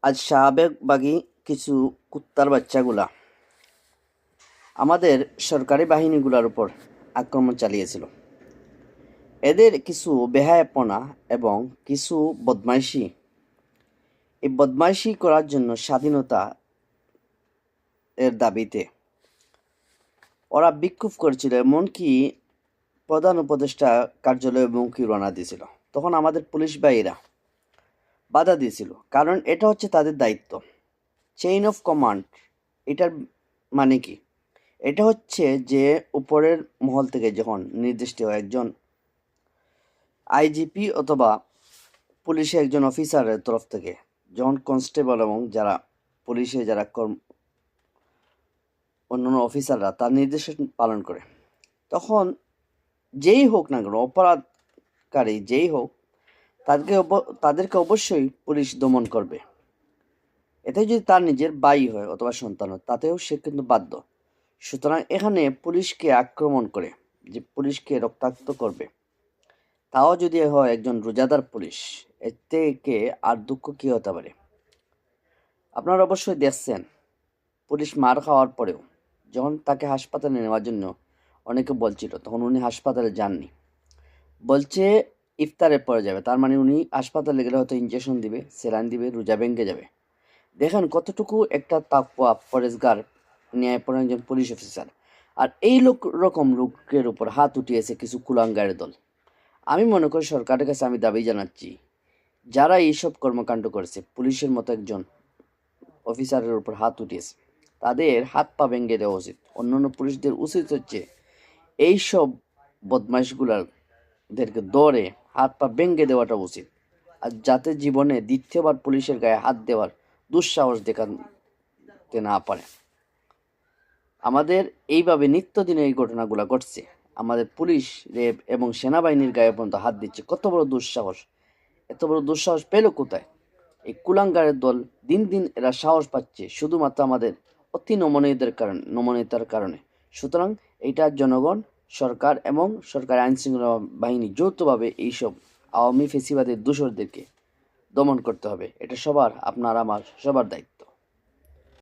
আজ শাহবাগী কিছু কুত্তার বাচ্চাগুলা আমাদের সরকারি বাহিনীগুলোর উপর আক্রমণ চালিয়েছিল। এদের কিছু বেহায়াপনা এবং কিছু বদমাইশি, এই বদমাইশি করার জন্য স্বাধীনতা এর দাবিতে ওরা বিক্ষোভ করেছিল, এমনকি প্রধান উপদেষ্টা কার্যালয়ে মুখী রওনা দিয়েছিল। তখন আমাদের পুলিশ ভাইয়েরা বাধা দিয়েছিল, কারণ এটা হচ্ছে তাদের দায়িত্ব। চেইন অফ কমান্ড, এটার মানে কি? এটা হচ্ছে যে উপরের মহল থেকে যখন নির্দেশ দেওয়া একজন আইজিপি অথবা পুলিশের একজন অফিসারের তরফ থেকে, যখন কনস্টেবল এবং যারা পুলিশে যারা অন্যান্য অফিসাররা তার নির্দেশ পালন করে, তখন যেই হোক না কেন, অপরাধকারী যেই হোক, তাদেরকে অবশ্যই পুলিশ দমন করবে। এতে যদি তার নিজের ভাই হয় অথবা সন্তান হয়, তাতেও সে কিন্তু বাধ্য। সুতরাং এখানে পুলিশকে আক্রমণ করে, যে পুলিশকে রক্তাক্ত করবে, তাও যদি হয় একজন রোজাদার পুলিশ, এর থেকে আর দুঃখ কী হতে পারে? আপনারা অবশ্যই দেখছেন, পুলিশ মার খাওয়ার পরেও যখন তাকে হাসপাতালে নেওয়ার জন্য অনেকে বলছিল, তখন উনি হাসপাতালে যাননি। বলছে ইফতারের পরে যাবে, তার মানে উনি হাসপাতালে গেলে হয়তো ইঞ্জেকশন দিবে, সেলাইন দিবে, রোজা ভেঙে যাবে। দেখেন কতটুকু একটা তাকওয়া, পরেজগার, ন্যায়পরায়ণ একজন পুলিশ অফিসার। আর এই রকম লোকের উপর হাত উঠিয়েছে কিছু কুলাঙ্গারের দল। আমি মনে করি সরকারের কাছে আমি দাবি জানাচ্ছি, যারা এইসব কর্মকাণ্ড করেছে, পুলিশের মতো একজন অফিসারের উপর হাত উঠিয়েছে, তাদের হাত পা ভেঙে দেওয়া উচিত। অন্যান্য পুলিশদের উচিত হচ্ছে এইসব বদমাইশগুলাদেরকে ধরে হাত পা ভেঙে দেওয়াটা উচিত, আর যাতে জীবনে দ্বিতীয়বার পুলিশের গায়ে হাত দেওয়ার দুঃসাহস দেখাতে না পারে। আমাদের এইভাবে নিত্যদিনের এই ঘটনাগুলো ঘটছে। আমাদের পুলিশ, র্যাব এবং সেনাবাহিনীর গায়ে পর্যন্ত হাত দিচ্ছে। কত বড় দুঃসাহস! এত বড় দুঃসাহস পেল কোথায়? এই কুলাঙ্গারের দল দিন দিন এরা সাহস পাচ্ছে শুধুমাত্র আমাদের অতি নমনীয়তার কারণে। সুতরাং এটা জনগণ, সরকার এবং সরকার আইনশৃঙ্খলা বাহিনী যৌথভাবে এইসব আওয়ামী ফেসিবাদের দোসরদেরকে দমন করতে হবে। এটা সবার, আপনার আমার সবার দায়িত্ব।